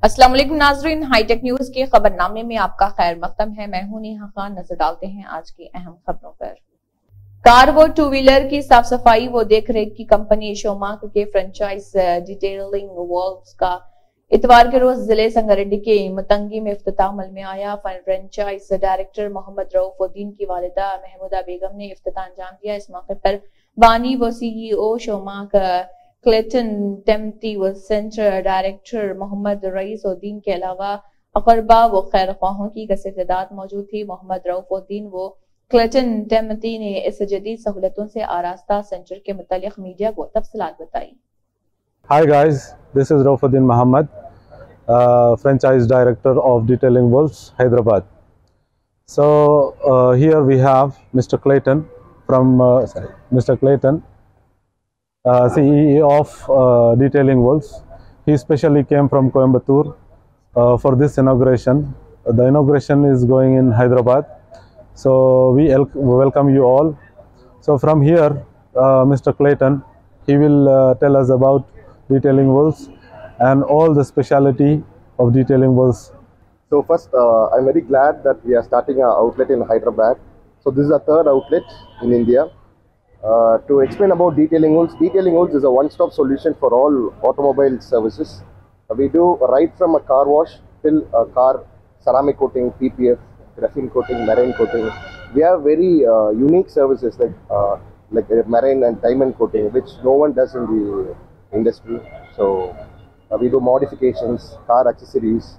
अस्सलाम वालेकुम नाज़रीन, हाईटेक न्यूज के खबरनामे में आपका खैर मकदम है। मैं हूं नेहा खान। नजर डालते हैं आज की अहम खबरों पर। कार व टू व्हीलर की साफ सफाई व देखरेख की कंपनी शोमाक के फ्रेंचाइज डिटेलिंग वर्क्स का इतवार के रोज जिले संगारेड्डी के मतंगी में इफ्तिताह अमल में आया। फ्रेंचाइज डायरेक्टर मोहम्मद रऊफुद्दीन की वालिदा महमूदा बेगम ने इफ्तिताह अंजाम दिया। इस मौके पर बानी व सीईओ शोमाक क्लेटन टेम्पटी व सेंटर डायरेक्टर मोहम्मद रईसुद्दीन के अलावा अकरबा व खैर ख्वाहों की कसीर तादाद मौजूद थी। मोहम्मद रऊफुद्दीन व क्लेटन टेम्पटी ने इस जदीद सहूलतों से आरास्ता सेंटर के मुतालिक मीडिया को तफसीलात बताई। Hi guys, this is Raufuddin Muhammad, franchise director of Detailing Wolves, Hyderabad. So here we have Mr. Clayton from CEO of Detailing Wolves. He specially came from Coimbatore for this inauguration. The inauguration is going in Hyderabad. So we welcome you all. So from here, Mr. Clayton, he will tell us about Detailing Wolves and all the speciality of Detailing Wolves. So first, I'm very glad that we are starting our outlet in Hyderabad. So this is our third outlet in India. To explain about Detailing Wolves is a one-stop solution for all automobile services. We do right from a car wash till a car ceramic coating, PPF, graphene coating, marine coating. We have very unique services like marine and diamond coating, which no one does in the industry. So we do modifications, car accessories,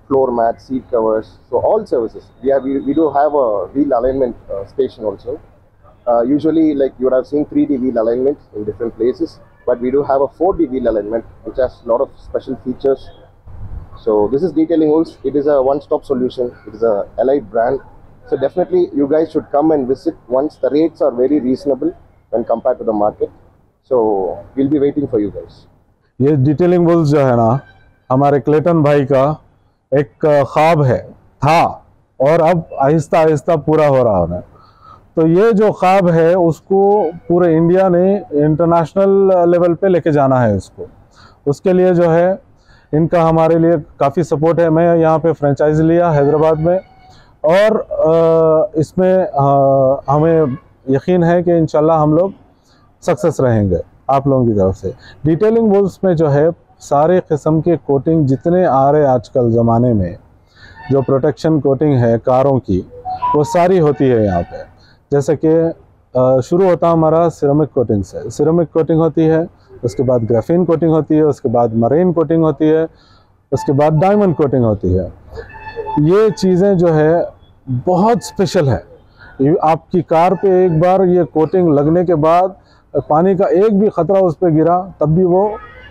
floor mats, seat covers, so all services. We do have a wheel alignment station also. Usually, like you would have seen 3D wheel alignment in different places, but we do have a 4D wheel alignment which has a lot of special features. So this is Detailing Wolves. It is a one-stop solution. It is a allied brand. So definitely you guys should come and visit once. The rates are very reasonable when compared to the market. So we'll be waiting for you guys. ये detailing Wolves जो है ना, हमारे Clayton भाई का एक ख्वाब है था और अब आहिस्ता आहिस्ता पूरा हो रहा है। तो ये जो ख्वाब है उसको पूरे इंडिया ने इंटरनेशनल लेवल पे लेके जाना है इसको। उसके लिए जो है इनका हमारे लिए काफ़ी सपोर्ट है। मैं यहाँ पे फ्रेंचाइज लिया हैदराबाद में और इसमें हमें यकीन है कि इंशाल्लाह हम लोग सक्सेस रहेंगे आप लोगों की तरफ से। डिटेलिंग वुल्स में जो है सारे किस्म के कोटिंग जितने आ रहे आजकल ज़माने में, जो प्रोटेक्शन कोटिंग है कारों की, वो सारी होती है यहाँ पे। जैसे कि शुरू होता हमारा सिरेमिक कोटिंग से। सिरेमिक कोटिंग होती है, उसके बाद ग्राफीन कोटिंग होती है, उसके बाद मरीन कोटिंग होती है, उसके बाद डायमंड कोटिंग होती है। ये चीज़ें जो है बहुत स्पेशल है। आपकी कार पे एक बार ये कोटिंग लगने के बाद पानी का एक भी खतरा उस पर गिरा तब भी वो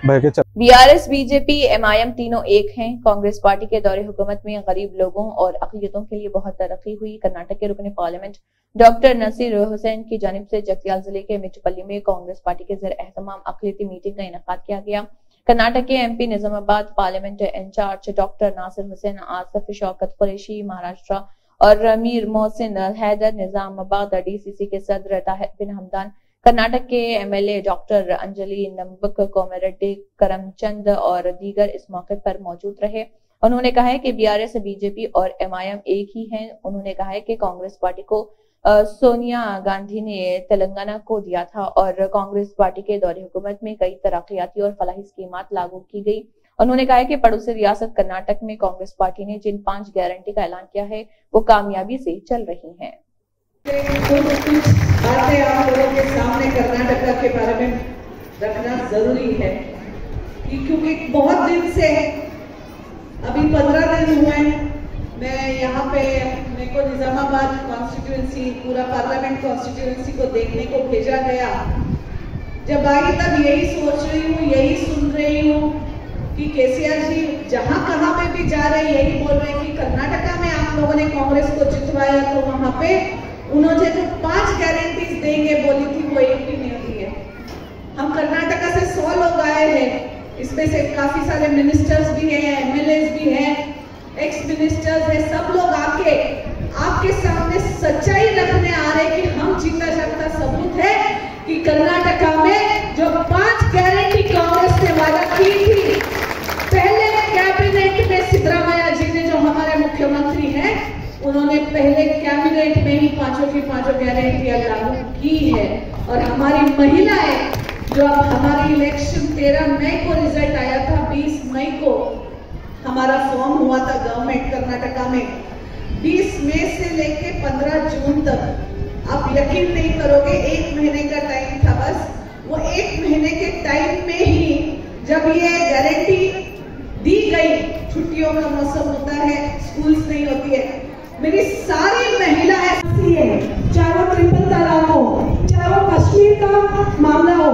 बह के चल। बीआरएस, बीजेपी, एमआईएम तीनों एक हैं। कांग्रेस पार्टी के दौरे हुकूमत में गरीब लोगों और अक़लियतों के लिए बहुत तरक्की हुई। कर्नाटक के रुकन पार्लियामेंट डॉक्टर नसीर हुसैन की जानिब से जगतियाल जिले के मिचपल्ली में कांग्रेस पार्टी के ज़ेर एहतमाम अक़लियती मीटिंग का इनेकाद किया गया। कर्नाटक के MP Nizamabad parliament incharge doctor Nasir Hussain Asaf, Shaukat Qureshi Maharashtra और मीर मोहसिन हैदर निजामाबाद, डीसीसी के सदर ताहिर बिन हमदान, कर्नाटक के एमएलए डॉक्टर अंजलि नंबक, कोमरेड्डी करमचंद और दीगर इस मौके पर मौजूद रहे। उन्होंने कहा है कि बीआरएस, बीजेपी और एमआईएम एक ही हैं। उन्होंने कहा है कि कांग्रेस पार्टी को सोनिया गांधी ने तेलंगाना को दिया था और कांग्रेस पार्टी के दौरे हुकूमत में कई तरक्याती और फलाही स्कीमात लागू की गई। उन्होंने कहा है कि पड़ोसी रियासत कर्नाटक में कांग्रेस पार्टी ने जिन 5 गारंटी का ऐलान किया है वो कामयाबी से चल रही हैं। बातें आप लोगों के सामने कर्नाटक के बारे में रखना जरूरी है क्योंकि बहुत दिन से, अभी 15 दिन हुए मैं यहाँ पे, मेरे को निजामाबाद कॉन्स्टिट्यूएंसी, पूरा पार्लियामेंट कॉन्स्टिट्यूएंसी को देखने को भेजा गया। जब आई तब यही सोच रही हूँ, यही सुन रही हूँ कि केसीआर जी जहाँ कहाँ पे भी जा रहे यही बोल रहे हैं कि कर्नाटका में आप लोगों ने कांग्रेस को जितवाया तो वहां पे उन्होंने जो 5 गारंटीज देंगे बोली थी वो एक भी नहीं हुई है। हम कर्नाटका से 100 लोग आए हैं, इसमें से काफी सारे मिनिस्टर्स भी हैं, एमएलएस भी हैं, एक्स मिनिस्टर्स हैं। सब लोग आके आपके सामने सच्चाई रखने आ रहे कि हम जीता जागता सबूत है कि कर्नाटका में जो 5 गारंटी कांग्रेस ने वादा की थी, पहले कैबिनेट कैबिनेट में ही पांचों की पांचों गारंटियां लागू की है। और हमारी महिलाएं जो अब हमारी इलेक्शन 13 मई को रिजल्ट आया था, 20 मई को हमारा फॉर्म हुआ था गवर्नमेंट कर्नाटका में, 20 मई से लेके 15 जून तक आप यकीन नहीं करोगे 1 महीने का टाइम था बस। वो 1 महीने के टाइम में ही जब ये गारंटी दी गई, छुट्टियों का मौसम होता है, स्कूल्स नहीं होती है, मेरी सारी महिलाएं, चाहे वो ट्रिपल तलाक हो, चाहे वो कश्मीर का मामला हो,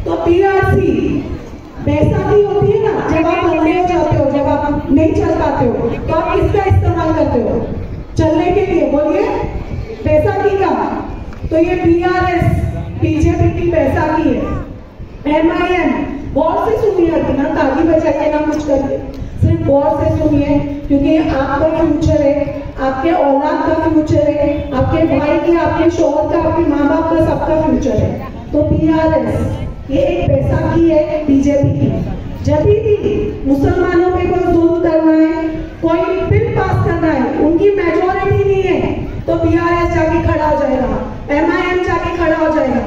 तो पीआरसी बैसाखी होती है ना, जब आप लंबे हो जाते हो, जब आप नहीं चल पाते हो, तो आप किसका इस्तेमाल करते हो चलने के लिए? बोलिए, बैसाखी का। तो ये बीआरएस बीजेपी की बैसाखी है। एमआईएम गौर से सुनिए, ना ताली बजा के ना कुछ करके, सिर्फ गौर से सुनिए, क्योंकि आपका फ्यूचर है, आपके औलाद का फ्यूचर है, आपके भाई की, आपके शोहर का, आपके माँ बाप का, सबका फ्यूचर है। तो बीआरएस ये एक बैसाखी है बीजेपी की। जब भी मुसलमानों पे कोई जुल्म करना है, कोई बिल पास करना है, उनकी मेजोरिटी नहीं है, तो बीआरएस जाके खड़ा हो जाएगा, एमआईएम जाके खड़ा हो जाएगा,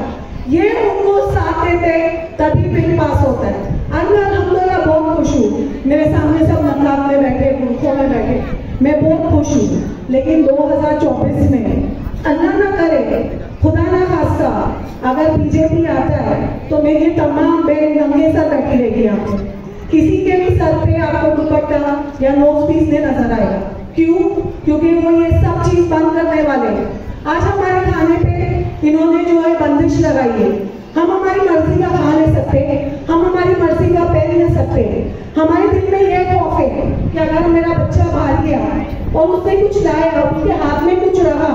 ये उनको साथ देते तभी बिल पास होता है। अल्हम्दुलिल्लाह बहुत खुश हूँ, मेरे सामने सब नकाब में बैठे, मुल्कों में बैठे, मैं बहुत खुश हूँ। लेकिन 2024 में अल्लाह ना करे, खुदा ना खास्ता, अगर बीजेपी आता है तो मेरी तमाम बहन नंगे सर बैठी रहेगी। आपको किसी के भी सर पे आपको दुपट्टा या नोज पीस ने नजर आएगा। क्यों? क्योंकि वो ये सब चीज बंद करने वाले हैं। आज हमारे खाने पे इन्होंने जो है बंदिश लगाई है। हम हमारी मर्जी का खा ले सकते हैं, हम हमारी मर्जी का पहन ले सकते हैं। हमारे दिल में यह खौफ है कि अगर मेरा बच्चा बाहर गया और उसने कुछ लाया और उसके हाथ में कुछ रहा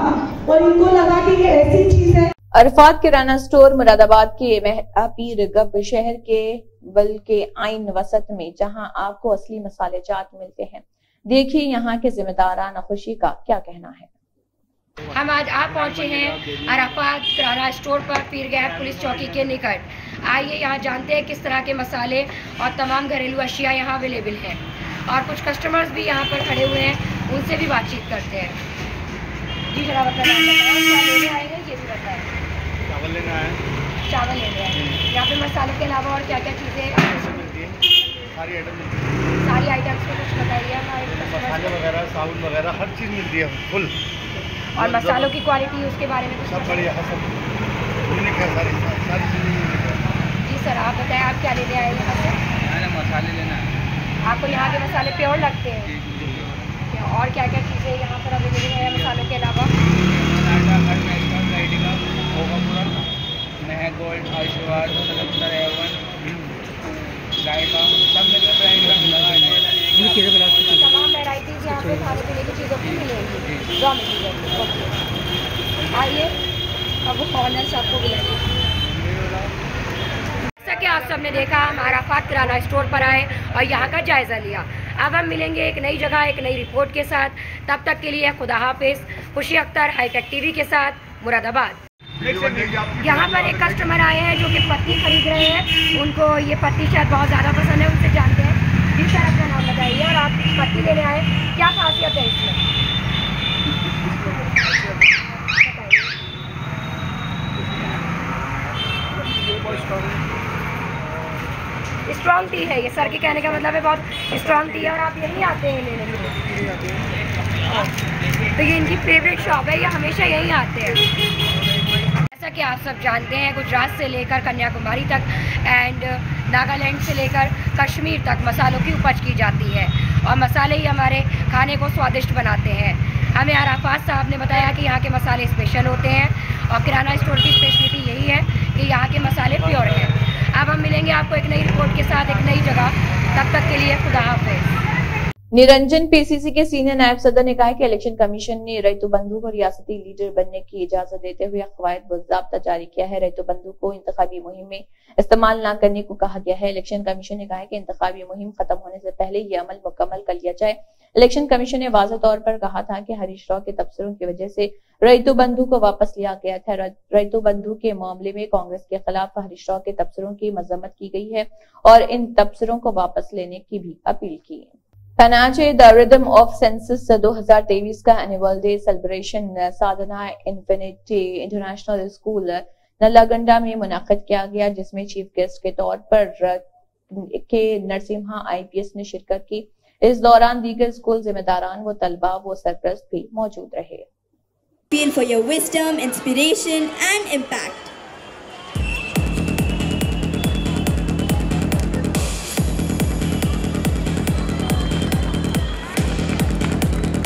और इनको लगा कि ये ऐसी चीज है। अरफात किराना स्टोर मुरादाबाद के महला पीर गप शहर के बल के आइन वसत में, जहां आपको असली मसाले जात मिलते हैं। देखिए यहाँ के जिम्मेदारान खुशी का क्या कहना है। हम आज आप पहुंचे हैं अरफात किराना स्टोर पर, पीर गैप पुलिस चौकी के निकट। आइए यहाँ जानते हैं किस तरह के मसाले और तमाम घरेलू अशिया यहाँ अवेलेबल हैं, और कुछ कस्टमर्स भी यहाँ पर खड़े हुए हैं, उनसे भी बातचीत करते हैं। जी जनाब, अपना नाम बताएं, क्या लेने आए हैं ये भी बताएं। चावल लेना है। चावल लेने आए हैं। यहाँ पे मसालों के अलावा और क्या क्या चीज़ें मिलती है? सारी आइटम मिलती है। सारी आइटम्स में कुछ बताइए हमारे मसाले वगैरह, साबुन वगैरह, हर चीज़ मिलती है फुल। और मसालों की क्वालिटी उसके बारे में कुछ सब बढ़िया है, सब यूनिक है, सारी चीज़ें यूनिक है। जी सर, आप बताएं आप क्या लेने आए हैं यहाँ से? मैंने मसाले लेना है। आपको यहाँ के मसाले प्योर लगते हैं? और क्या क्या चीज़ें यहाँ पर अवेलेबल है मसालों के अलावा? गोल्ड, आशीर्वाद, गायका, सब तमाम वैराइटीज़ यहाँ पे खाने पीने की चीज़ों की मिलेंगी, रॉ मटीरियल। आइए अब ऑनर आपको बुलाइए। जैसा कि आप सबने देखा, हम अरफात किराना स्टोर पर आए और यहाँ का जायज़ा लिया। अब हम मिलेंगे एक नई जगह, एक नई रिपोर्ट के साथ। तब तक के लिए खुदा हाफिज़। खुशी अख्तर, हाईटेक टीवी के साथ, मुरादाबाद। यहाँ पर एक कस्टमर आए हैं जो कि पत्ती खरीद रहे हैं। उनको ये पत्ती शायद बहुत ज़्यादा पसंद है, उनसे जानते हैं। जी सर, अपना नाम बताइए और आप पत्ती लेने आए, क्या खासियत है इसमें? स्ट्रॉन्ग टी है ये, सर के कहने का मतलब है बहुत स्ट्रॉन्ग टी है। और आप यहीं आते हैं लेने के लिए? तो ये इनकी फेवरेट शॉप है, ये हमेशा यहीं आते हैं। जैसा कि आप सब जानते हैं, गुजरात से लेकर कन्याकुमारी तक एंड नागालैंड से लेकर कश्मीर तक मसालों की उपज की जाती है, और मसाले ही हमारे खाने को स्वादिष्ट बनाते हैं। हमें अरफात साहब ने बताया कि यहाँ के मसाले स्पेशल होते हैं, और किराना स्टोर की स्पेशलिटी यही है कि यहाँ के मसाले प्योर हैं। अब हम मिलेंगे आपको एक नई रिपोर्ट के साथ, एक नई जगह। तब तक के लिए खुदा हाफिज़। निरंजन पीसीसी के सीनियर नायब सदर ने कहा कि इलेक्शन कमीशन ने रैतु बंधु को रियासती लीडर बनने की इजाजत देते हुए कवायद बाज़ाब्ता जारी किया है। रैतु बंधु को इंतखाबी मुहिम में इस्तेमाल न करने को कहा गया है। इलेक्शन कमीशन ने कहा है कि इंतखाबी मुहिम खत्म होने से पहले ये अमल मुकम्मल कर लिया जाए। इलेक्शन कमीशन ने वाज़ेह तौर पर कहा था कि हरीश राव के तबसरों की वजह से रैतु बंधु को वापस लिया गया था। रैतु बंधु के मामले में कांग्रेस के खिलाफ हरीश राव के तबसरों की मजम्मत की गई है और इन तबसरों को वापस लेने की भी अपील की। पनाचे द रिदम ऑफ सेंसस 2023 का एनुअल डे सेलिब्रेशन साधना इन्फिनिटी इंटरनेशनल स्कूल नल्लागंडा में मुनाकिद किया गया, जिसमें चीफ गेस्ट के तौर पर के नरसिम्हा IPS ने शिरकत की। इस दौरान दीगर स्कूल जिम्मेदारान व तलबा व सरपरस्त भी मौजूद रहे। Feel for your wisdom, inspiration and impact.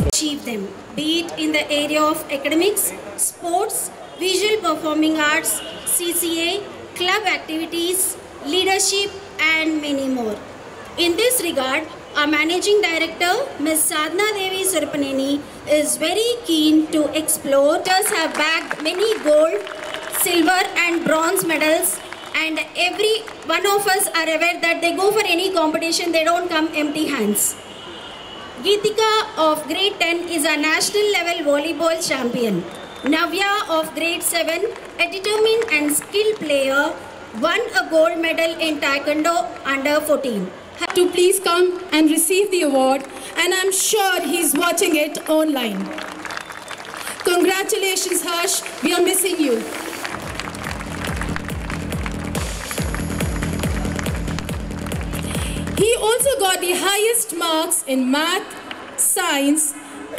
Achieve them, be it in the area of academics, sports, visual performing arts, CCA, club activities, leadership and many more. In this regard, our Managing Director, Ms. Sadhana Devi Surpaneni, is very keen to explore. Teachers have bagged many gold, silver and bronze medals, and every one of us are aware that they go for any competition, they don't come empty hands. Geetika of grade 10 is a national level volleyball champion. Navya of grade 7, a determined and skilled player, won a gold medal in Taekwondo under 14. To please come and receive the award, and I'm sure he's watching it online. Congratulations, Harsh. We are missing you. He also got the highest marks in math, science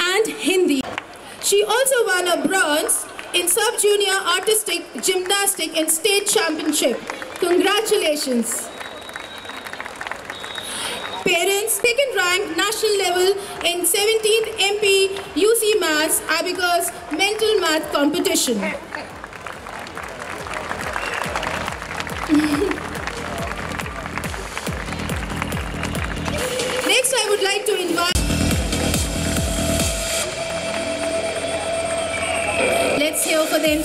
and Hindi. She also won a bronze in sub-junior artistic gymnastic and state championship. Congratulations. Parents, second ranked national level in 17th MP UC Maths Abacus Mental Math Competition. Next, I would like to invite. Let's hear for them,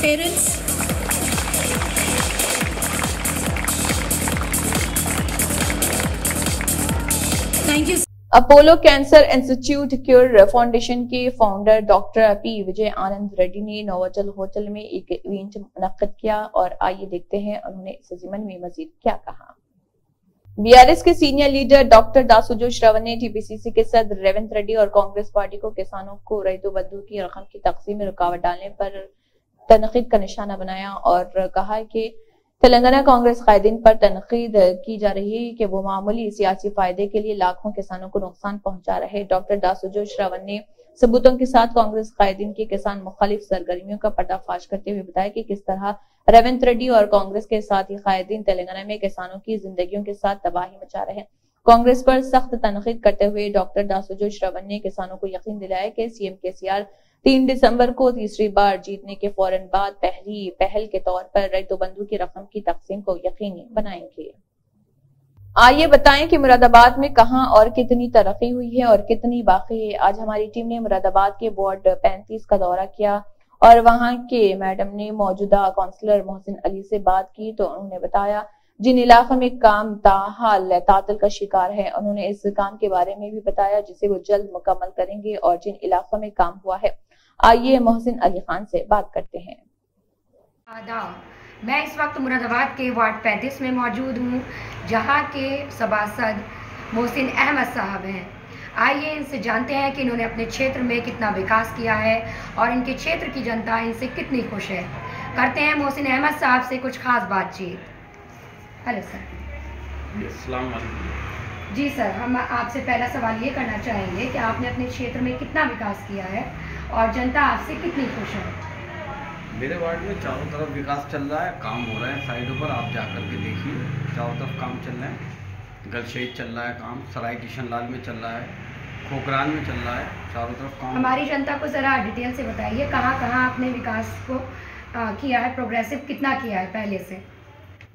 parents. Thank you. Apollo cancer institute cure foundation के founder doctor P. Vijay Anand Reddy ने Novotel hotel में एक event मुनक्किद किया और आइए देखते हैं उन्होंने इस ज़िमन में मजीद क्या कहा। BRS के सीनियर लीडर डॉक्टर दासुजो श्रवण ने TPCC के सदर रेवंत रेड्डी और कांग्रेस पार्टी को किसानों को रईतो बंधु की रकम की तकसीम में रुकावट डालने पर तनकीद का निशाना बनाया और कहा कि तेलंगाना कांग्रेस कायदीन पर तनकीद की जा रही है कि वो मामूली सियासी फायदे के लिए लाखों किसानों को नुकसान पहुंचा रहे। डॉक्टर दासुजो श्रवण ने सबूतों के साथ कांग्रेस कायदीन की किसान मुखालिफ सरगर्मियों का पर्दाफाश करते हुए बताया कि किस तरह रेवंत रेड्डी और कांग्रेस के साथ ही कायदीन तेलंगाना में किसानों की जिंदगियों के साथ तबाही मचा रहे। कांग्रेस पर सख्त तनकीद करते हुए डॉक्टर दासुजो श्रवण ने किसानों को यकीन दिलाया कि CM KCR 3 दिसंबर को तीसरी बार जीतने के फौरन बाद पहली पहल के तौर पर रईतो बंधु की रकम की तकसीम को यकीनी बनाएंगे। आइए बताएं कि मुरादाबाद में कहां और कितनी तरक्की हुई है और कितनी बाकी है। आज हमारी टीम ने मुरादाबाद के वार्ड 35 का दौरा किया और वहां के मैडम ने मौजूदा काउंसलर मोहसिन अली से बात की तो उन्होंने बताया जिन इलाकों में काम ताहाल तातल का शिकार है, उन्होंने इस काम के बारे में भी बताया जिसे वो जल्द मुकम्मल करेंगे और जिन इलाकों में काम हुआ है। आइए मोहसिन अली खान से बात करते हैं। आदाब, मैं इस वक्त मुरादाबाद के वार्ड 35 में मौजूद हूँ, जहाँ के सभासद मोहसिन अहमद साहब हैं। आइए इनसे जानते हैं कि इन्होंने अपने क्षेत्र में कितना विकास किया है और इनके क्षेत्र की जनता इनसे कितनी खुश है। करते हैं मोहसिन अहमद साहब से कुछ खास बातचीत। Hello sir. अस्सलाम वालेकुम। जी सर, हम आपसे पहला सवाल ये करना चाहेंगे कि आपने अपने क्षेत्र में कितना विकास किया है और जनता आपसे कितनी खुश है। मेरे वार्ड में चारों तरफ विकास चल रहा है, काम हो रहा है साइडों पर, आप जाकर के देखिए, चारों तरफ काम चल रहा है। गलशहीद चल रहा है काम, सराय किशन लाल में चल रहा है, खोखरान में चल रहा है, चारों तरफ काम। हमारी जनता को ज़रा डिटेल से बताइए कहाँ कहाँ आपने विकास को किया है, प्रोग्रेसिव कितना किया है पहले से।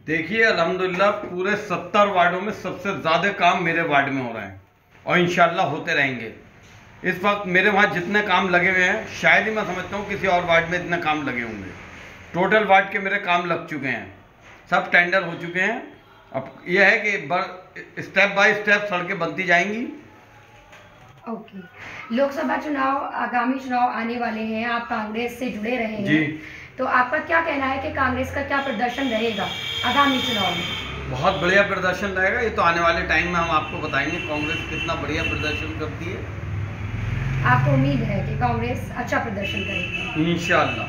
देखिए अल्हम्दुलिल्लाह पूरे 70 वार्डों में सबसे ज़्यादा काम मेरे वार्ड में हो रहे हैं और इंशाल्लाह होते रहेंगे। इस वक्त मेरे वहाँ जितने काम लगे हुए हैं शायद ही मैं समझता हूँ किसी और वार्ड में इतने काम लगे होंगे। टोटल वार्ड के मेरे काम लग चुके हैं, सब टेंडर हो चुके हैं। अब यह है कि स्टेप बाय स्टेप सड़कें बनती जाएंगी। ओके, लोकसभा चुनाव, आगामी चुनाव आने वाले हैं, आप कांग्रेस से जुड़े रहे हैं, तो आपका क्या कहना है कि कांग्रेस का क्या प्रदर्शन रहेगा आगामी चुनाव में? बहुत बढ़िया प्रदर्शन रहेगा। ये तो आने वाले टाइम में हम आपको बताएंगे कांग्रेस कितना बढ़िया प्रदर्शन करती है। आपको उम्मीद है कि कांग्रेस अच्छा प्रदर्शन करेगी इंशाअल्लाह।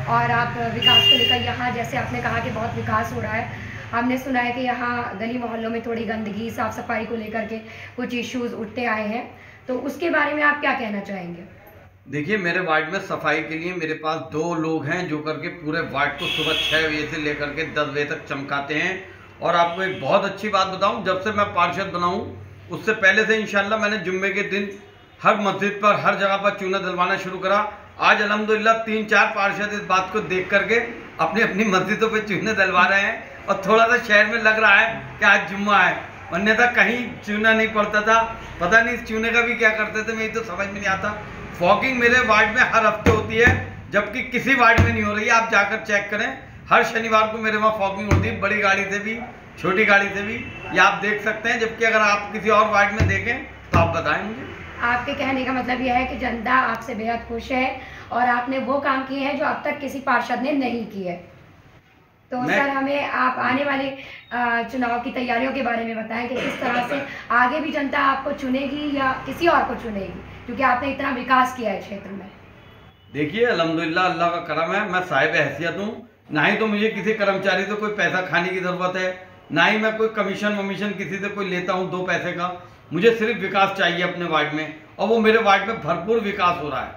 और आप विकास को लेकर यहाँ, जैसे आपने कहा कि बहुत विकास हो रहा है, हमने सुना है कि यहाँ गली मोहल्लों में थोड़ी गंदगी, साफ सफाई को लेकर के कुछ इश्यूज उठते आए हैं, तो उसके बारे में आप क्या कहना चाहेंगे? देखिए, मेरे वार्ड में सफाई के लिए मेरे पास 2 लोग हैं जो करके पूरे वार्ड को सुबह 6 बजे से लेकर के 10 बजे तक चमकाते हैं। और आपको एक बहुत अच्छी बात बताऊं, जब से मैं पार्षद बना हूं उससे पहले से इंशाल्लाह मैंने जुम्मे के दिन हर मस्जिद पर, हर जगह पर चूना डलवाना शुरू करा। आज अल्हम्दुलिल्लाह 3-4 पार्षद इस बात को देख करके अपनी अपनी मस्जिदों पर चूने डलवा रहे हैं और थोड़ा सा शहर में लग रहा है कि आज जुम्मा है, अन्यथा कहीं चूना नहीं पड़ता था। पता नहीं इस चूने का भी क्या करते थे, मेरी तो समझ में नहीं आता। फॉगिंग मेरे वार्ड में हर हफ्ते होती है, जबकि किसी वार्ड में नहीं हो रही है। आप जाकर चेक करें, हर शनिवार को मेरे वहाँ फॉगिंग होती है, बड़ी गाड़ी से भी, छोटी गाड़ी से भी। ये आप देख सकते हैं, जबकि अगर आप किसी और वार्ड में देखें तो आप बताएं मुझे। आपके कहने का मतलब यह है कि जनता आपसे बेहद खुश है और आपने वो काम किए हैं जो अब तक किसी पार्षद ने नहीं किए। तो सर, हमें आप आने वाले चुनाव की तैयारियों के बारे में बताएं कि किस तरह से आगे भी जनता आपको चुनेगी या किसी और को चुनेगी, क्योंकि आपने इतना विकास किया है क्षेत्र में। देखिए, अल्हम्दुलिल्लाह अल्लाह का करम है, मैं साहिब हैसियत हूँ। ना ही तो मुझे किसी कर्मचारी से कोई पैसा खाने की ज़रूरत है, ना ही मैं कोई कमीशन वमीशन किसी से कोई लेता हूँ 2 पैसे का। मुझे सिर्फ विकास चाहिए अपने वार्ड में, और वो मेरे वार्ड में भरपूर विकास हो रहा है,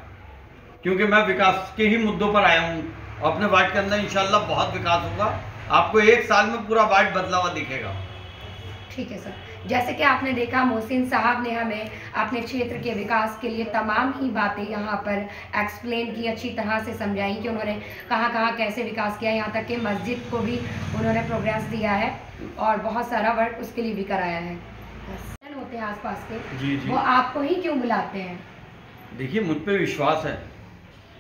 क्योंकि मैं विकास के ही मुद्दों पर आया हूँ। और अपने वार्ड के अंदर इंशाल्लाह बहुत विकास होगा। आपको 1 साल में पूरा वार्ड बदला हुआ दिखेगा। ठीक है सर, जैसे कि आपने देखा मोहसिन साहब ने हमें अपने क्षेत्र के विकास के लिए तमाम ही बातें यहाँ पर एक्सप्लेन की, अच्छी तरह से समझाई कि उन्होंने कहाँ कहाँ कैसे विकास किया, यहाँ तक कि मस्जिद को भी उन्होंने प्रोग्रेस दिया है और बहुत सारा वर्क उसके लिए भी कराया है। होते हैं आसपास के, जी, वो आपको ही क्यों बुलाते हैं? देखिए, मुझ पर विश्वास है,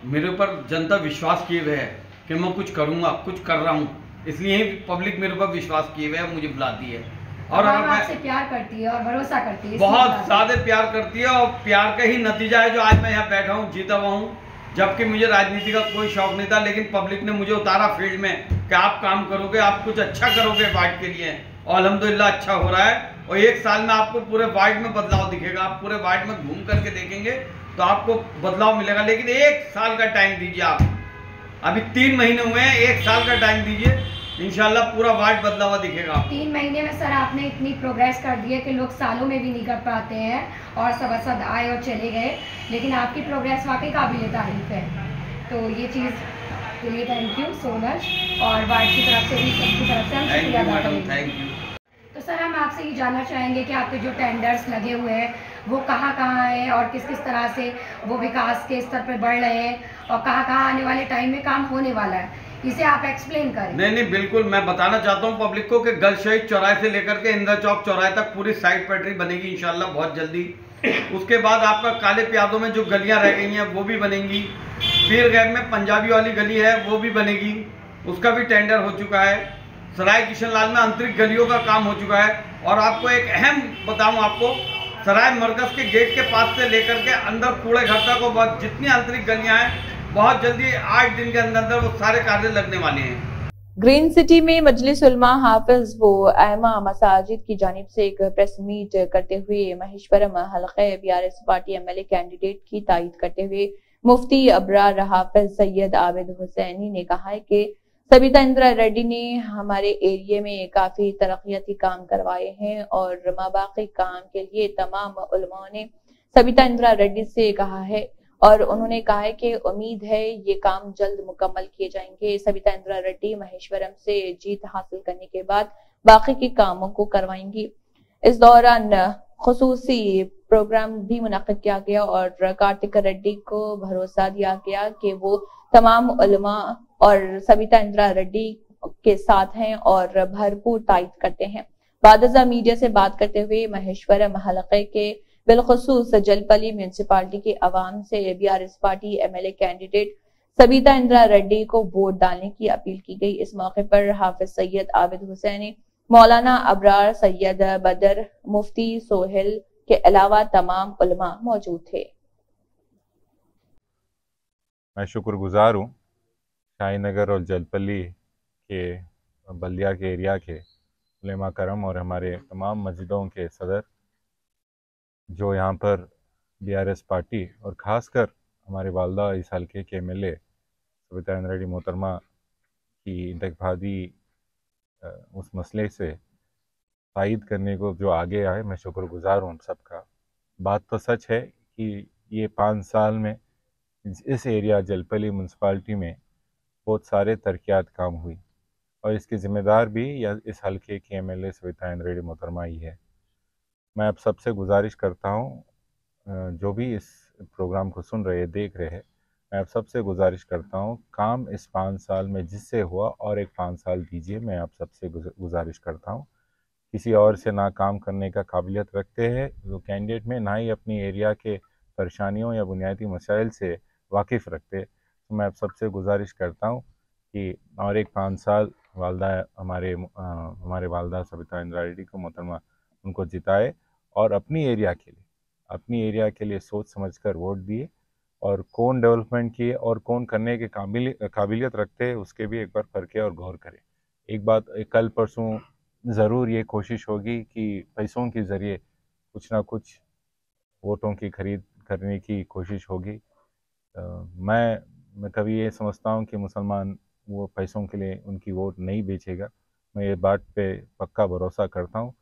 मेरे ऊपर जनता विश्वास किए हुए है कि मैं कुछ करूँगा, कुछ कर रहा हूँ, इसलिए ही पब्लिक मेरे ऊपर विश्वास किए हुए है, मुझे बुलाती है। और आपसे प्यार करती है और भरोसा करती है, बहुत ज़्यादा प्यार करती है, और प्यार का ही नतीजा है जो आज मैं यहाँ बैठा हूँ, जीता हुआ हूँ। जबकि मुझे राजनीति का कोई शौक नहीं था, लेकिन पब्लिक ने मुझे उतारा फील्ड में कि आप काम करोगे, आप कुछ अच्छा करोगे वार्ड के लिए, और अल्हम्दुलिल्लाह अच्छा हो रहा है। और 1 साल में आपको पूरे वार्ड में बदलाव दिखेगा। आप पूरे वार्ड में घूम करके देखेंगे तो आपको बदलाव मिलेगा, लेकिन 1 साल का टाइम दीजिए आप। अभी 3 महीने हुए हैं, 1 साल का टाइम दीजिए, इंशाल्लाह पूरा वार्ड बदला हुआ दिखेगा। 3 महीने में सर आपने इतनी प्रोग्रेस कर दी है कि लोग सालों में भी नहीं कर पाते हैं, और सभासद आए और चले गए, लेकिन आपकी प्रोग्रेस वाकई काबिल तारीफ है। तो ये चीज़ के लिए थैंक यू सो मच, और वार्ड की तरफ से भी, सबकी तरफ से हम शुक्रिया अदा करेंगे। तो सर, हम आपसे ये जानना चाहेंगे कि आपके जो टेंडर्स लगे हुए हैं वो कहाँ कहाँ हैं और किस किस तरह से वो विकास के स्तर पर बढ़ रहे हैं, और कहाँ कहाँ आने वाले टाइम में काम होने वाला है, इसे आप एक्सप्लेन करें। नहीं, बिल्कुल, मैं बताना चाहता हूँ पब्लिक को कि गल शहीद चौराहे से लेकर के इंदिरा चौक चौराहे तक पूरी साइड पटरी बनेगी इंशाल्लाह बहुत जल्दी। उसके बाद आपका काले प्यादों में जो गलियाँ रह गई हैं वो भी बनेंगी। पीर गैब में पंजाबी वाली गली है वो भी बनेगी, उसका भी टेंडर हो चुका है। सराय किशन लाल में आंतरिक गलियों का काम हो चुका है। और आपको एक अहम बताऊं, आपको सराय मरकज के गेट के पास से लेकर के अंदर कूड़े घर तक वो जितनी आंतरिक गलियां हैं बहुत जल्दी 8 दिन के अंदर वो सारे कार्य लगने वाले हैं। ग्रीन सिटी में मजलिस उलमा हाफिज व अहमा मसाजिद की जानिब से एक प्रेस मीट करते हुए महेश्वरम हल्के बीआरएस पार्टी एमएलए कैंडिडेट की तायीद करते हुए मुफ्ती अबरार हाफिज सैयद आबिद हुसैनी ने कहा है कि सबिता इंदिरा रेड्डी ने हमारे एरिया में काफी तरक्याती काम करवाए हैं और माबाकी काम के लिए तमाम उलमाओं ने सबिता इंदिरा रेड्डी से कहा है, और उन्होंने कहा है कि उम्मीद है ये काम जल्द मुकम्मल किए जाएंगे। सबिता इंदिरा रेड्डी महेश्वरम से जीत हासिल करने के बाद बाकी के कामों को करवाएंगी। इस दौरान खुसूसी प्रोग्राम भी मुनक्किद किया गया और कार्तिक रेड्डी को भरोसा दिया गया कि वो तमाम उलमा और सबिता इंदिरा रेड्डी के साथ हैं और भरपूर तायीद करते हैं। बादजा मीडिया से बात करते हुए महेश्वरम हलके के बिलखुसूस जलपली म्यूनिसिपालिटी के अवाम से BRS party MLA candidate Sabita Indira Reddy को वोट डालने की अपील की गई। इस मौके पर हाफिज सैयद आबिद हुसैनी, मौलाना अबरार सैयद बदर, मुफ्ती सोहेल के अलावा तमाम उलमा मौजूद थे। मैं शुक्रगुजार हूँ शाहीनगर और जलपली के बल्दिया के एरिया के उलेमा करम और हमारे तमाम मस्जिदों के सदर जो यहाँ पर BRS पार्टी और ख़ासकर हमारे वालदा इस हल्के के MLA सविता रेड्डी मोहतरमा की इंतखाबी उस मसले से तायद करने को जो आगे आए, मैं शुक्रगुजार हूँ सबका। बात तो सच है कि ये 5 साल में इस एरिया जलपली म्यूनसिपाल्टी में बहुत सारे तरक्यात काम हुई और इसके ज़िम्मेदार भी या इस हल्के की MLA सविता रेड्डी मोहतरमा ही है। मैं आप सबसे गुजारिश करता हूँ, जो भी इस प्रोग्राम को सुन रहे देख रहे हैं, मैं आप सबसे गुजारिश करता हूँ काम इस 5 साल में जिससे हुआ और एक 5 साल दीजिए। मैं आप सबसे गुजारिश करता हूँ, किसी और से ना काम करने का काबिलियत रखते हैं जो कैंडिडेट में, ना ही अपनी एरिया के परेशानियों या बुनियादी मसाइल से वाकिफ़ रखते। तो मैं आप सबसे गुजारिश करता हूँ कि और एक 5 साल वालदा हमारे वालदा सविता रेड्डी को मोहतरमा उनको जिताए और अपनी एरिया के लिए सोच समझकर वोट दिए और कौन डेवलपमेंट किए और कौन करने के काबिलियत रखते हैं उसके भी एक बार करके और गौर करें। एक बात कल परसों ज़रूर ये कोशिश होगी कि पैसों के ज़रिए कुछ ना कुछ वोटों की खरीद करने की कोशिश होगी। मैं कभी ये समझता हूँ कि मुसलमान वो पैसों के लिए उनकी वोट नहीं बेचेगा। मैं ये बात पे पक्का भरोसा करता हूँ।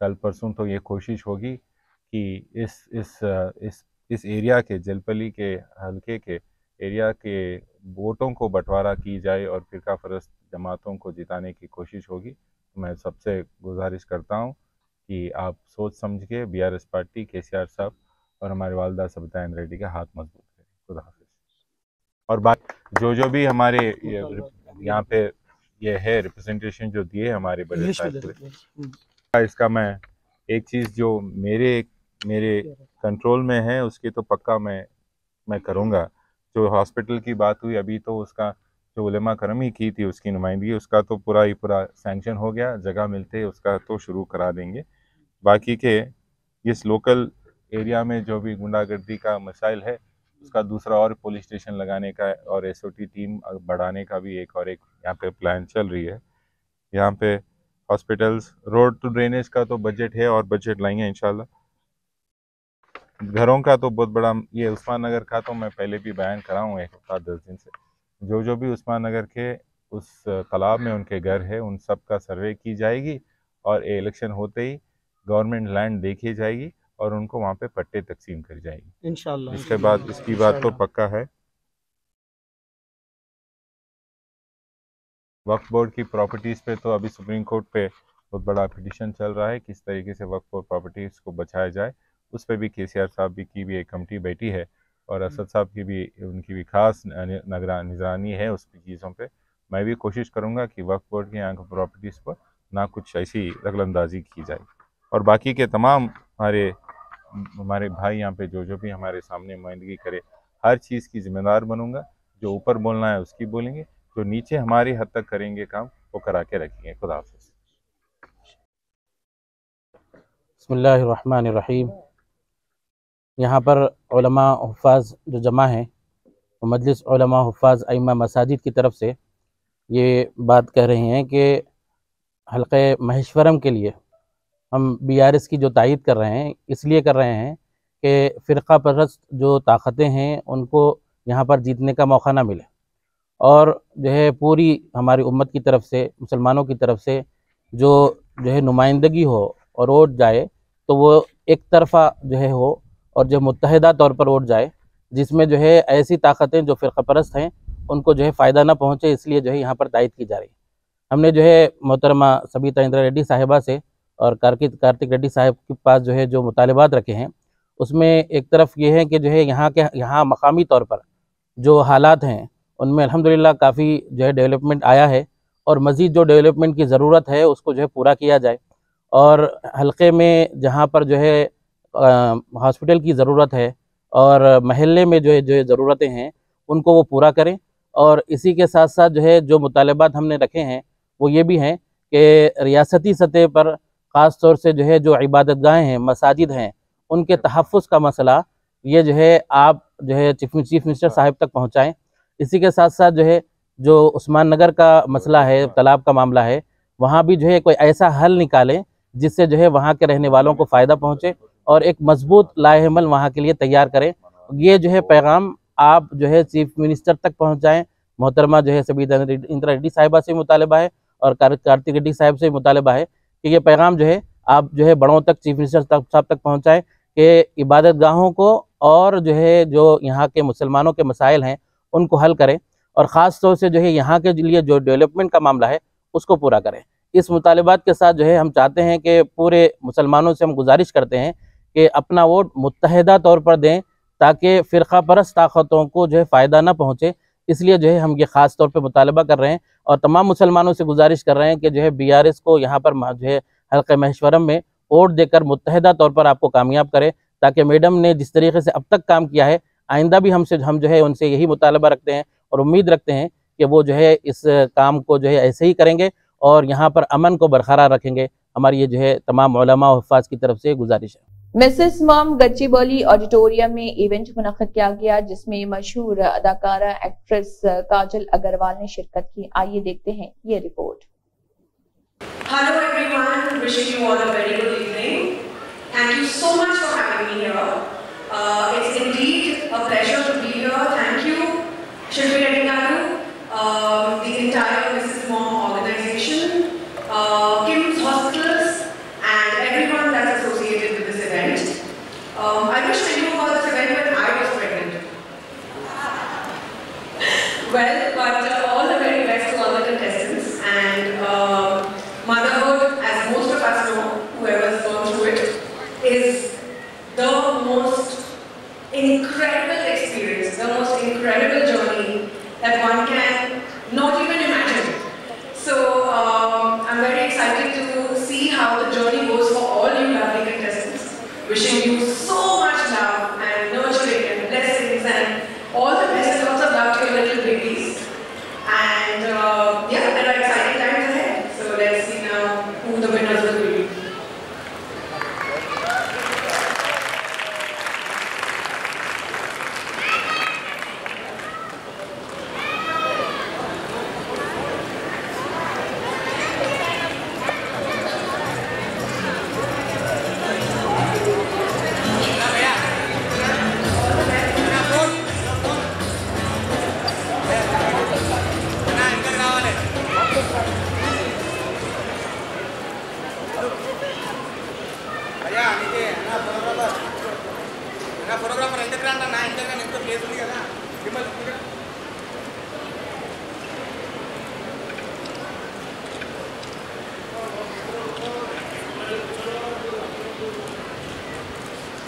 कल परसों तो ये कोशिश होगी कि इस एरिया के जलपली के हल्के के एरिया के वोटों को बंटवारा की जाए और फ़िरका फ़रस्त जमातों को जिताने की कोशिश होगी। तो मैं सबसे गुजारिश करता हूँ कि आप सोच समझ के BRS पार्टी KCR साहब और हमारे वालदा सविता रेड्डी का हाथ मजबूत करें। खुदा हाफिज़। और बात जो भी हमारे यहाँ पे ये है रिप्रेजेंटेशन जो दिए हमारे बड़े साहब, इसका मैं एक चीज़ जो मेरे कंट्रोल में है उसकी तो पक्का मैं करूँगा। जो हॉस्पिटल की बात हुई अभी, तो उसका जो उलेमा करम ही की थी उसकी नुमाइंदगी, उसका तो पूरा सैंक्शन हो गया, जगह मिलते उसका तो शुरू करा देंगे। बाकी के इस लोकल एरिया में जो भी गुंडागर्दी का मसाइल है उसका दूसरा और पुलिस स्टेशन लगाने का और SOT टीम बढ़ाने का भी एक यहाँ पे प्लान चल रही है। यहाँ पे हॉस्पिटल्स, रोड टू ड्रेनेज का तो बजट है और बजट लाएंगे इंशाल्लाह। घरों का तो बहुत बड़ा ये उस्मान नगर का तो मैं पहले भी बयान करा हूँ 1 हफ्ता 10 दिन से। जो भी उस्मान नगर के उस तालाब में उनके घर है उन सब का सर्वे की जाएगी और इलेक्शन होते ही गवर्नमेंट लैंड देखी जाएगी और उनको वहाँ पे पट्टे तकसीम करी जाएगी इंशाल्लाह। इसके बाद इसकी बात तो पक्का है। वक्फ बोर्ड की प्रॉपर्टीज़ पे तो अभी सुप्रीम कोर्ट पे बहुत बड़ा पिटिशन चल रहा है, किस तरीके से वक्फ बोर्ड प्रॉपर्टीज़ को बचाया जाए। उस पर भी KCR साहब की भी एक कमेटी बैठी है और असद साहब की भी उनकी भी खास निगरानी है उस चीज़ों पे। मैं भी कोशिश करूँगा कि वक्फ बोर्ड की यहाँ की प्रॉपर्टीज़ पर ना कुछ ऐसी दखलंदाजी की जाए। और बाकी के तमाम हमारे भाई यहाँ पे जो भी हमारे सामने नुमाइंदगी करे, हर चीज़ की जिम्मेदार बनूँगा। जो ऊपर बोलना है उसकी बोलेंगे, जो नीचे हमारी हद तक करेंगे काम वो करा के रखेंगे। खुदा हाफिज़। बिस्मिल्लाहिर्रहमानिर्रहीम। यहाँ पर उलमा हुफ़ाज़ जो जमा हैं वो मजलिस उलमा हुफ़ाज़ अइम्मा मसाजिद की तरफ से ये बात कह रहे हैं कि हल्क़े महेश्वरम के लिए हम BRS की जो तायद कर रहे हैं इसलिए कर रहे हैं कि फ़िरक़ा परस्त जो ताकतें हैं उनको यहाँ पर जीतने का मौका ना मिले और जो है पूरी हमारी उम्मत की तरफ से, मुसलमानों की तरफ से जो है नुमाइंदगी हो और वोट जाए तो वो एक तरफ़ा जो है हो और जो मुत्तहिदा तौर पर वोट जाए, जिसमें जो है ऐसी ताकतें जो फ़िरक़ा परस्त हैं उनको जो है फ़ायदा ना पहुँचे, इसलिए जो है यहाँ पर तायद की जा रही है। हमने जो है मोहतरमा सविता रेड्डी साहिबा से और कार्तिक रेड्डी साहब के पास जो है जो मुतालबात रखे हैं उसमें एक तरफ ये है कि जो है यहाँ मकामी तौर पर जो हालात हैं उनमें अल्हम्दुलिल्लाह काफ़ी जो है डेवलपमेंट आया है और मज़ीद जो डेवलपमेंट की ज़रूरत है उसको जो है पूरा किया जाए। और हल्के में जहाँ पर जो है हॉस्पिटल की ज़रूरत है और महल्ले में जो है ज़रूरतें हैं उनको वो पूरा करें। और इसी के साथ साथ जो है जो मुतालबात हमने रखे हैं वो ये भी हैं कि रियासती सतह पर ख़ास तौर से जो है जो इबादतगाहें हैं, मसाजिद हैं, उनके तहफ़्फ़ुज़ का मसला ये जो है आप जो है चीफ मिनिस्टर साहब तक पहुँचाएँ। इसी के साथ साथ जो है जो उस्मान नगर का मसला है, तालाब का मामला है, वहाँ भी जो है कोई ऐसा हल निकालें जिससे जो है वहाँ के रहने वालों को फ़ायदा पहुँचे और एक मजबूत लाहेमल वहाँ के लिए तैयार करें। ये जो है पैगाम आप जो है चीफ मिनिस्टर तक पहुँचाएँ। मोहतरमा जो है सबीदा इंदिरा रेड्डी साहिबा से मुतालबा है और कार्तिक रेड्डी साहब से मुतालबा है कि ये पैगाम जो है आप जो है बड़ों तक, चीफ मिनिस्टर साहब तक पहुँचाएँ कि इबादत गाहों को और जो है जो यहाँ के मुसलमानों के मसाइल हैं उनको हल करें और ख़ास तौर से जो है यहाँ के लिए जो डेवलपमेंट का मामला है उसको पूरा करें। इस मुतालबात के साथ जो है हम चाहते हैं कि पूरे मुसलमानों से हम गुजारिश करते हैं कि अपना वोट मुत्तहिदा तौर पर दें ताकि फ़िरक़ा परस्त ताकतों को जो है फ़ायदा ना पहुँचे। इसलिए जो है हम ये ख़ास तौर पे मुतालबा कर रहे हैं और तमाम मुसलमानों से गुजारिश कर रहे हैं कि जो है BRS को यहाँ पर जो है हल्क़े महेश्वरम में वोट देकर मुत्तहिदा तौर पर आपको कामयाब करें ताकि मैडम ने जिस तरीके से अब तक काम किया है आइंदा भी हम जो है उनसे यही मुतालबा रखते हैं और उम्मीद रखते हैं कि वो जो है इस काम को जो है ऐसे ही करेंगे और यहाँ पर अमन को बरकरार रखेंगे। हमारी ये जो है तमाम उलमा और हुफ़ाज़ की तरफ से गुजारिश है। मिसेस मॉम गच्चीबौली ऑडिटोरियम में इवेंट मुनक़्क़िद किया गया जिसमें मशहूर अदाकारा एक्ट्रेस काजल अग्रवाल ने शिरकत की। आइए देखते हैं ये report. Hello everyone, wishing you all a very good evening. Thank you so much for having me here. It's indeed a pleasure to be here. Thank you, Shilpi Reddy Garu, the entire Mrs. Mom organization, Kim's Hospitals, and everyone that's associated with this event. I wish I knew about this event when I was pregnant. Well, but all the very best to all the contestants and motherhood, as most of us know, whoever's gone through it, is the most incredible experience, the most incredible journey that one can not even imagine. So I'm very excited to see how the journey goes for all you lovely contestants. Wishing you so much love and nurturing and blessings and all the best and lots of love to your little babies. And yeah, there are exciting times ahead. So let's see now who the winners will be.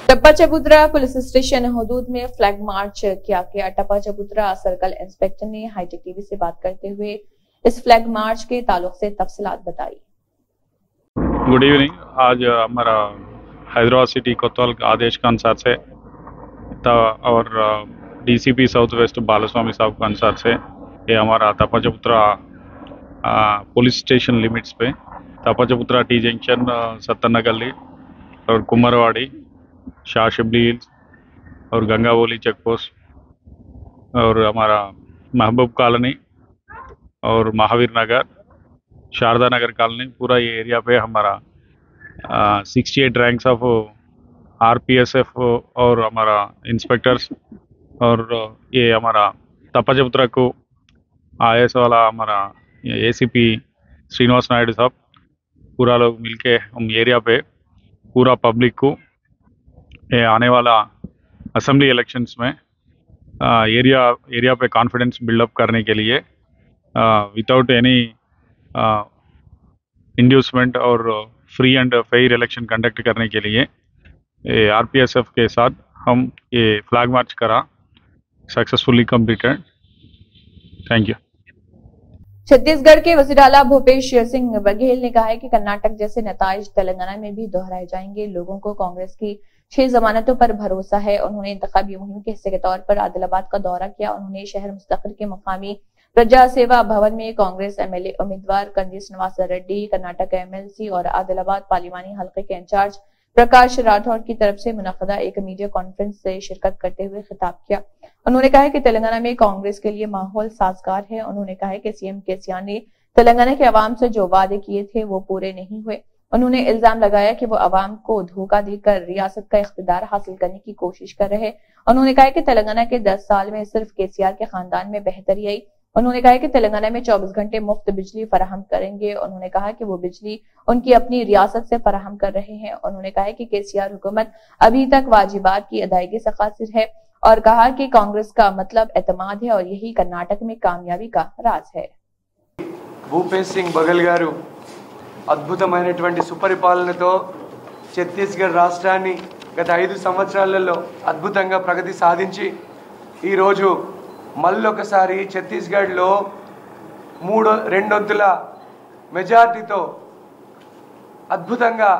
टप्पा चबूतरा police station हदूद में flag march किया गया। टप्पा चबूतरा circle inspector ने hi tech TV से बात करते हुए इस फ्लैग मार्च के ताल्लुक से तफसीलात बताई। Good evening. आज हमारा हैदराबाद सिटी कोतवाल के आदेश के अनुसार से और DCP साउथ वेस्ट बालास्वामी साहब के अनुसार से ये हमारा टप्पा चबूतरा पुलिस स्टेशन लिमिट्स पे टप्पा चबूतरा टी जंक्शन, सत्तन्ना गली और कुमारवाड़ी, शाह शिबली हिल्स और गंगावोली चेक पोस्ट और हमारा महबूब कॉलोनी और महावीर नगर, शारदा नगर कॉलोनी, पूरा ये एरिया पे हमारा 68 रैंक्स ऑफ RPSF और हमारा इंस्पेक्टर्स और ये हमारा टप्पा चबूतरा को IS वाला हमारा ACP श्रीनिवास नायडू साहब, पूरा लोग मिलके हम एरिया पे पूरा पब्लिक को आने वाला असेंबली इलेक्शंस में एरिया पे कॉन्फिडेंस बिल्डअप करने के लिए विदाउट एनी इंड्यूसमेंट और free and fair election conduct करने के लिए RPSF के साथ हम ये फ्लैग मार्च करा, successfully completed. Thank you. Chhattisgarh के वज़ीर आला भूपेश सिंह बघेल ने कहा है कि कर्नाटक जैसे नताइज तेलंगाना में भी दोहराए जाएंगे। लोगों को कांग्रेस की 6 जमानतों पर भरोसा है। उन्होंने इंतखाबी मुहिम के हिस्से के तौर पर आदिलाबाद का दौरा किया। उन्होंने शहर मुस्तकिल के मकामी प्रजा सेवा भवन में कांग्रेस MLA उम्मीदवार कंजी श्रीनिवास रेड्डी, कर्नाटक MLC और आदिलाबाद पार्लिमानी हल्के के इंचार्ज प्रकाश राठौर की तरफ से मुनक़दा एक मीडिया कॉन्फ्रेंस से शिरकत करते हुए खिताब किया। उन्होंने कहा कि तेलंगाना में कांग्रेस के लिए माहौल साजगार है। उन्होंने कहा कि सीएम केसीआर ने तेलंगाना के अवाम से जो वादे किए थे वो पूरे नहीं हुए। उन्होंने इल्जाम लगाया कि वो अवाम को धोखा देकर रियासत का इख्तिदार हासिल करने की कोशिश कर रहे। उन्होंने कहा कि तेलंगाना के 10 साल में सिर्फ केसीआर के खानदान में बेहतरी आई। उन्होंने कहा कि तेलंगाना में 24 घंटे मुफ्त बिजली फराहम करेंगे। उन्होंने कहा कि वो बिजली उनकी अपनी रियासत से फराहम कर रहे हैं। उन्होंने कहा कि केसीआर हुकूमत अभी तक वाजिबात की अदायगी से कासिर है और कहा कि कांग्रेस का मतलब एतमाद है और यही कर्नाटक में कामयाबी का राज है। భూపేష్ సింగ్ బఘెల్ గారు అద్భుతమైనటువంటి సుపరిపాలనతో ఛత్తీస్గఢ్ రాష్ట్రాన్ని గత 5 సంవత్సరాలలో అద్భుతంగా ప్రగతి సాధించి ఈరోజు మళ్ళొకసారి ఛత్తీస్గఢ్లో 2/3 మెజార్టీతో అద్భుతంగా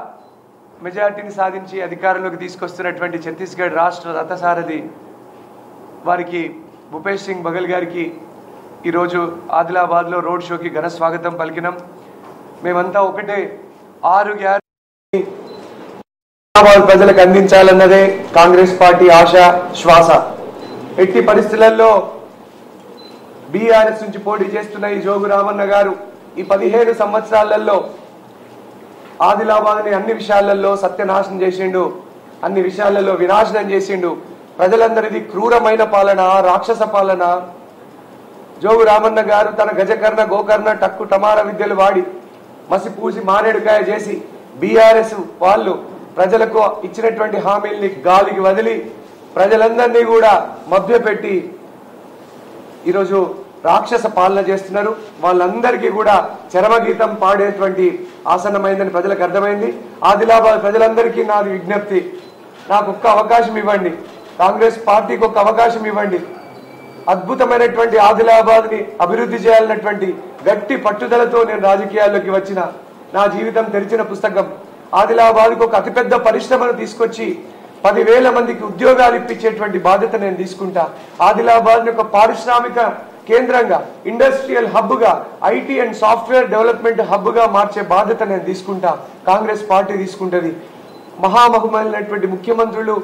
మెజార్టీని సాధించి అధికారంలోకి తీసుకొస్తున్నటువంటి ఛత్తీస్గఢ్ రాష్ట్ర రథసారథి వారికి భూపేష్ సింగ్ బఘెల్ గారికి ఈరోజు ఆదిలాబాద్లో రోడ్ షోకి ఘన స్వాగతం పలికినాం. మేమంతా ఒకటే 6 గ్యారెంటీ ఆదిలాబాద్ ప్రజలకు అందించాలన్నదే కాంగ్రెస్ పార్టీ ఆశ శ్వాస. ఎట్టి పరిస్థితులలో బీఆర్ఎస్ నుంచి పోటీ చేస్తున్న ఈ జోగు రామన్న గారు ఈ 15 సంవత్సరాలలో ఆదిలాబాద్ని అన్ని విషయాలలో సత్యనాశనం చేసిండు, అన్ని విషయాలలో వినాశనం చేసిండు. ప్రజలందరిది క్రూరమైన పాలన, రాక్షస పాలన. జోగు రామన్న గారు తన గజకర్ణ గోకర్ణ టక్కు టమార విద్యలు వాడి మసి పూసి మారేడుకాయ చేసి బీఆర్ఎస్ వాళ్ళు ప్రజలకు ఇచ్చినటువంటి హామీల్ని గాలికి వదిలి ప్రజలందరినీ కూడా మభ్యపెట్టి ఈరోజు రాక్షస పాలన చేస్తున్నారు. వాళ్ళందరికీ కూడా చరమగీతం పాడేటువంటి ఆసన్నమైందని ప్రజలకు అర్థమైంది. ఆదిలాబాద్ ప్రజలందరికీ నాది విజ్ఞప్తి, నాకు ఒక్క అవకాశం ఇవ్వండి, కాంగ్రెస్ పార్టీకి ఒక అవకాశం ఇవ్వండి. అద్భుతమైనటువంటి ఆదిలాబాద్ని అభివృద్ధి చేయాలన్నటువంటి గట్టి పట్టుదలతో నేను రాజకీయాల్లోకి వచ్చిన నా జీవితం తెరిచిన పుస్తకం. ఆదిలాబాద్కు ఒక అతిపెద్ద పరిశ్రమను తీసుకొచ్చి 10,000 మందికి ఉద్యోగాలు ఇప్పించేటువంటి బాధ్యత నేను తీసుకుంటా. ఆదిలాబాద్ని ఒక పారిశ్రామిక కేంద్రంగా, ఇండస్ట్రియల్ హబ్గా, ఐటీ అండ్ సాఫ్ట్వేర్ డెవలప్మెంట్ హబ్గా మార్చే బాధ్యత నేను తీసుకుంటా. కాంగ్రెస్ పార్టీ తీసుకుంటుంది. మహామహుమైనటువంటి ముఖ్యమంత్రులు,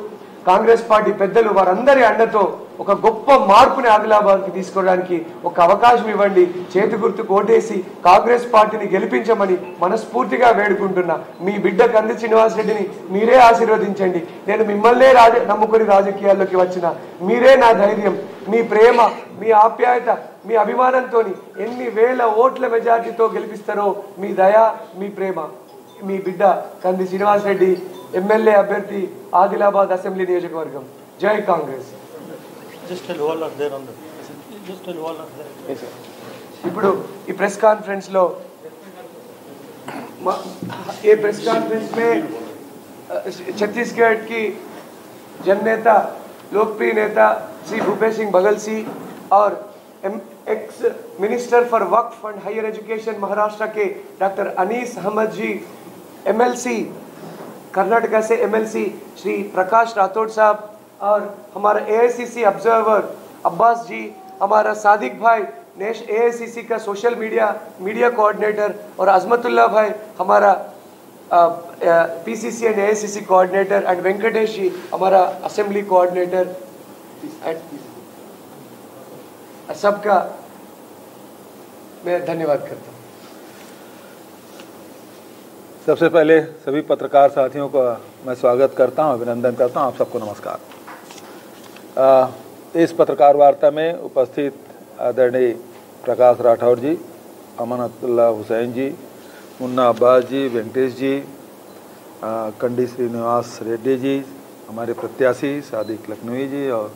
కాంగ్రెస్ పార్టీ పెద్దలు వారందరి అండతో ఒక గొప్ప మార్పుని ఆదిలాబాద్కి తీసుకోవడానికి ఒక అవకాశం ఇవ్వండి. చేతి గుర్తుకు ఓటేసి కాంగ్రెస్ పార్టీని గెలిపించమని మనస్ఫూర్తిగా వేడుకుంటున్నా. మీ బిడ్డ కంది శ్రీనివాస్ రెడ్డిని మీరే ఆశీర్వదించండి. నేను మిమ్మల్నే నమ్ముకొని రాజకీయాల్లోకి వచ్చిన, మీరే నా ధైర్యం, మీ ప్రేమ, మీ ఆప్యాయత, మీ అభిమానంతో ఎన్ని వేల ఓట్ల మెజార్టీతో గెలిపిస్తారో మీ దయ, మీ ప్రేమ. మీ బిడ్డ కంది శ్రీనివాస్ రెడ్డి, ఎమ్మెల్యే అభ్యర్థి, ఆదిలాబాద్ అసెంబ్లీ నియోజకవర్గం. జై కాంగ్రెస్. ఇప్పుడు ఈ ప్రెస్ కాన్ఫరెన్స్ లో ये प्रेस कॉन्फ्रेंस में छत्तीसगढ़ की जननेता, लोकप्रिय नेता श्री भूपेश सिंह बघेल सी और ex minister for Waqf and higher education Maharashtra के डॉक्टर अनीस अहमद जी, एमएलसी कर्नाटका से एमएलसी श्री प्रकाश राठौड़ साहब और हमारा एआईसीसी ऑब्जर्वर अब्बास जी, हमारा सादिक भाई एआईसीसी का सोशल मीडिया कोऑर्डिनेटर और अजमतुल्ला भाई हमारा PCC and AICC coordinator and Venkatesh ji हमारा असेंबली कोऑर्डिनेटर, सबका मैं धन्यवाद करता हूँ। सबसे पहले सभी पत्रकार साथियों का मैं स्वागत करता हूं, अभिनंदन करता हूं। आप सबको नमस्कार। इस पत्रकार वार्ता में उपस्थित आदरणीय प्रकाश राठौर जी, अमानतुल्लाह हुसैन जी, मुन्ना अब्बास जी, वेंकटेश जी, कंडी श्रीनिवास रेड्डी जी, हमारे प्रत्याशी सादिक लखनवी जी और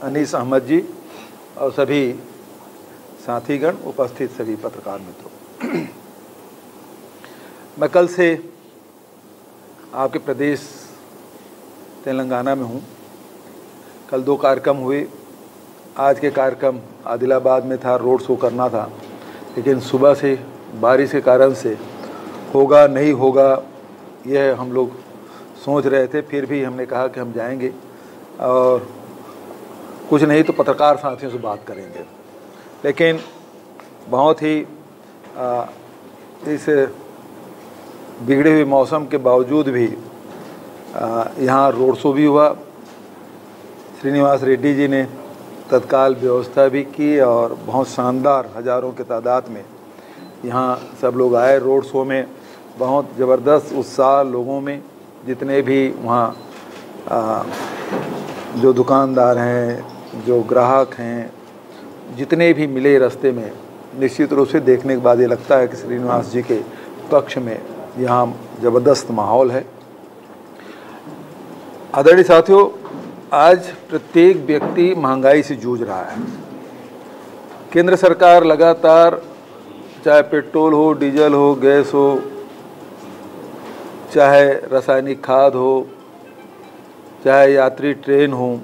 अनीस अहमद जी और सभी साथीगण, उपस्थित सभी पत्रकार मित्रों, मैं कल से आपके प्रदेश तेलंगाना में हूँ। कल 2 कार्यक्रम हुए। आज के कार्यक्रम आदिलाबाद में था, रोड शो करना था, लेकिन सुबह से बारिश के कारण से होगा नहीं होगा यह हम लोग सोच रहे थे। फिर भी हमने कहा कि हम जाएंगे और कुछ नहीं तो पत्रकार साथियों से बात करेंगे। लेकिन बहुत ही इस बिगड़े हुए मौसम के बावजूद भी यहाँ रोड शो भी हुआ। श्रीनिवास रेड्डी जी ने तत्काल व्यवस्था भी की और बहुत शानदार हज़ारों के तादाद में यहाँ सब लोग आए। रोड शो में बहुत ज़बरदस्त उत्साह लोगों में, जितने भी वहाँ जो दुकानदार हैं, जो ग्राहक हैं, जितने भी मिले रास्ते में, निश्चित रूप से देखने के बाद ये लगता है कि श्रीनिवास जी के पक्ष में यहाँ ज़बरदस्त माहौल है। आदरणीय साथियों, आज प्रत्येक व्यक्ति महंगाई से जूझ रहा है। केंद्र सरकार लगातार, चाहे पेट्रोल हो, डीजल हो, गैस हो, चाहे रासायनिक खाद हो, चाहे यात्री ट्रेन हो,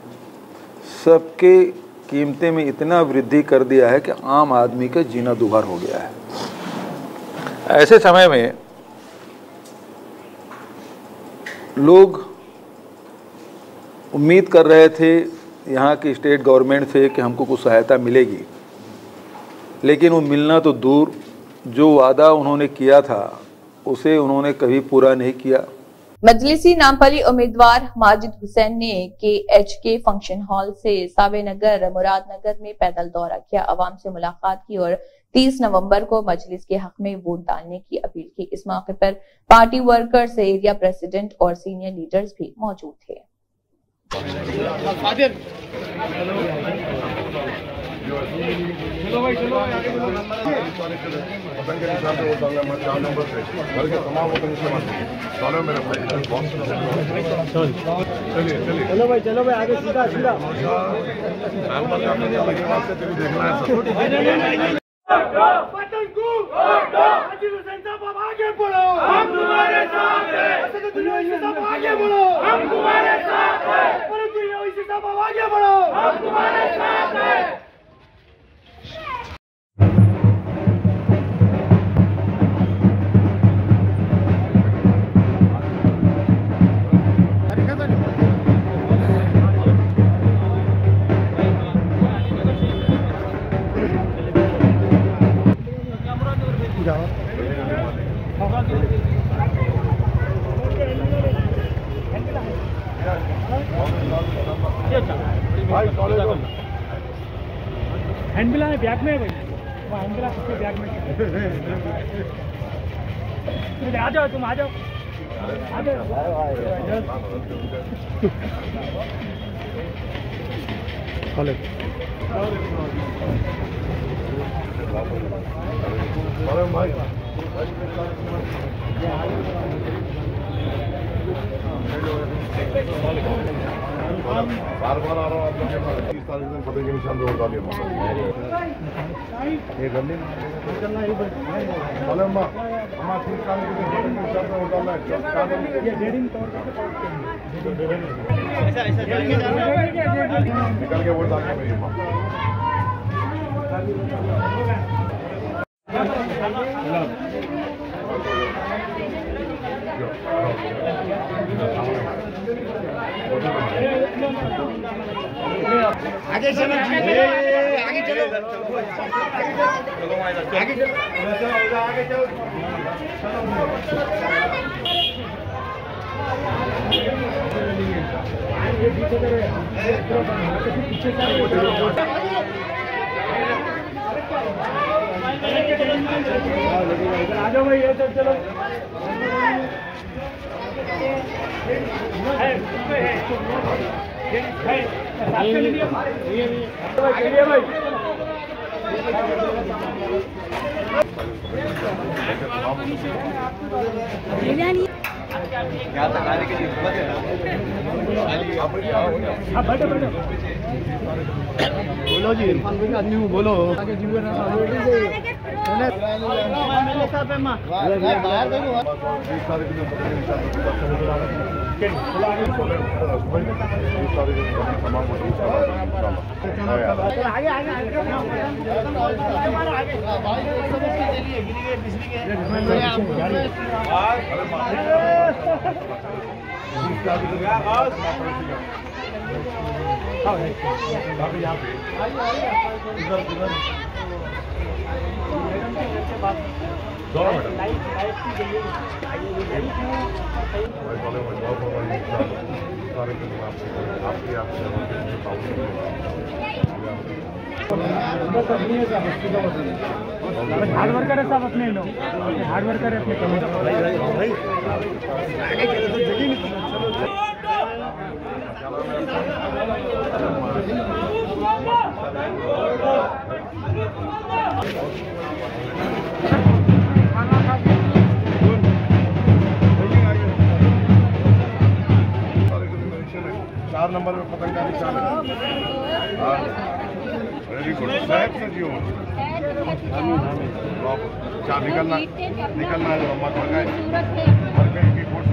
सबके कीमतें में इतना वृद्धि कर दिया है कि आम आदमी का जीना दुभर हो गया है। ऐसे समय में लोग उम्मीद कर रहे थे यहाँ की स्टेट गवर्नमेंट से कि हमको कुछ सहायता मिलेगी, लेकिन वो मिलना तो दूर, जो वादा उन्होंने किया था उसे उन्होंने कभी पूरा नहीं किया। मजलिसी नामपली उम्मीदवार माजिद हुसैन ने KHK फंक्शन हॉल से सावेनगर मुरादनगर में पैदल दौरा किया, आवाम से मुलाकात की और 30 नवंबर को मजलिस के हक में वोट डालने की अपील की। इस मौके पर पार्टी वर्कर्स, एरिया प्रेसिडेंट और सीनियर लीडर्स भी मौजूद थे। चलो भाई आगे सीधा सीधा। आगे बढ़ो, हम तुम्हारे साथ हैं। आगे बढ़ो, हम तुम्हारे साथ हैं। आगे बढ़ो, हम तुम्हारे साथ हैं। हैंडबिला है बैग में, भाई वो हैंडबिला किसके बैग में? आ जाओ, तुम आ जाओ, आ जाओ। बार बार आ रहा हूँ आप लोग 30 तारीख में फतेह के निशान रोड डालिए ये गली चलना ही बोले अम्मा 30 तारीख में फतेह के निशान रोड डालना है। ये डेडिंग तौर पर निकल के वोट डालना मेरी अम्मा। आगे चलो, आगे चलो, आगे चलो। आ जाओ भाई, चलो। बोलो जी, आदमी बोलो। दोनों मैडम सारे आपके हार्ड वर्कर है साहब, अपने लोग हार्ड वर्कर है अपने चार नंबर में पतंग का निशान है। वेरी गुड साहब से जी निकलना निकलना है मत लगाए की कोर्स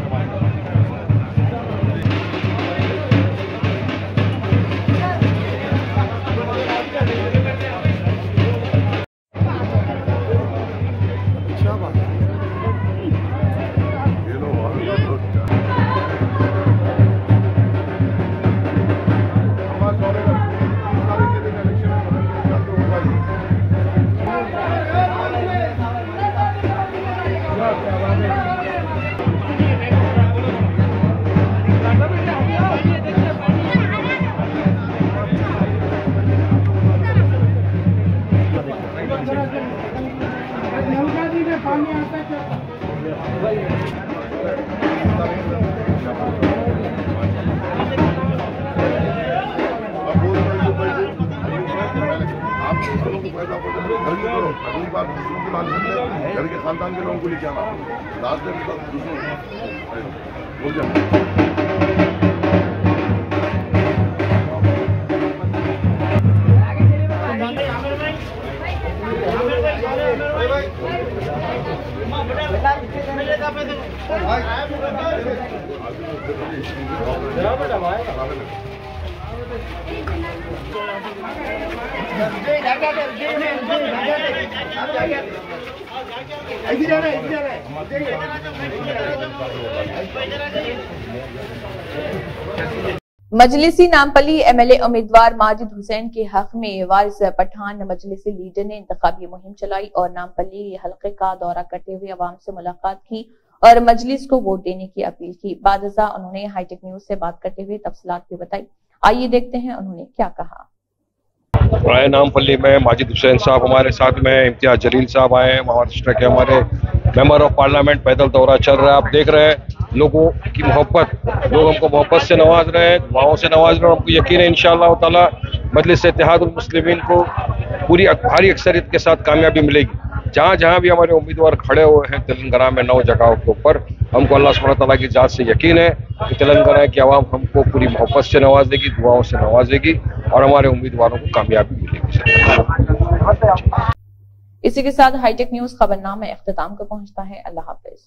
घर के खानदान के लोगों को लेके आना लास्ट दिन बोल जाए। मजलिसी नामपल्ली एमएलए उम्मीदवार माजिद हुसैन के हक में वारिस पठान मजलिसी लीडर ने इंतखाबी मुहिम चलाई और नामपल्ली हलके का दौरा करते हुए अवाम से मुलाकात की और मजलिस को वोट देने की अपील की। बादजा उन्होंने हाईटेक न्यूज से बात करते हुए तफसीलात भी बताई। आइए देखते हैं उन्होंने क्या कहा। राय नामपल्ली में माजिद हुसैन साहब हमारे साथ में, इम्तियाज जलील साहब आए, महाराष्ट्र के हमारे मेंबर ऑफ पार्लियामेंट, पैदल दौरा चल रहा है। आप देख रहे हैं लोगों की मोहब्बत, लोग हमको मोहब्बत से नवाज रहे हैं, दुआओं से नवाज रहे हैं। हमको यकीन है इंशाअल्लाह ताला मजलिस इत्तेहादुल मुस्लिमीन को पूरी भारी अक्सरियत के साथ कामयाबी मिलेगी। जहाँ जहाँ भी हमारे उम्मीदवार खड़े हुए हैं तेलंगाना में 9 जगहों के ऊपर, हमको अल्लाह सुब्हानहू तआला की जात से यकीन है कि तेलंगाना की आवाम हमको पूरी मोहब्बत से नवाजेगी, दुआओं से नवाजेगी और हमारे उम्मीदवारों को कामयाबी मिलेगी। इसी के साथ हाईटेक न्यूज खबरनामा इख्तिताम को पहुंचता है। अल्लाह हाफिज।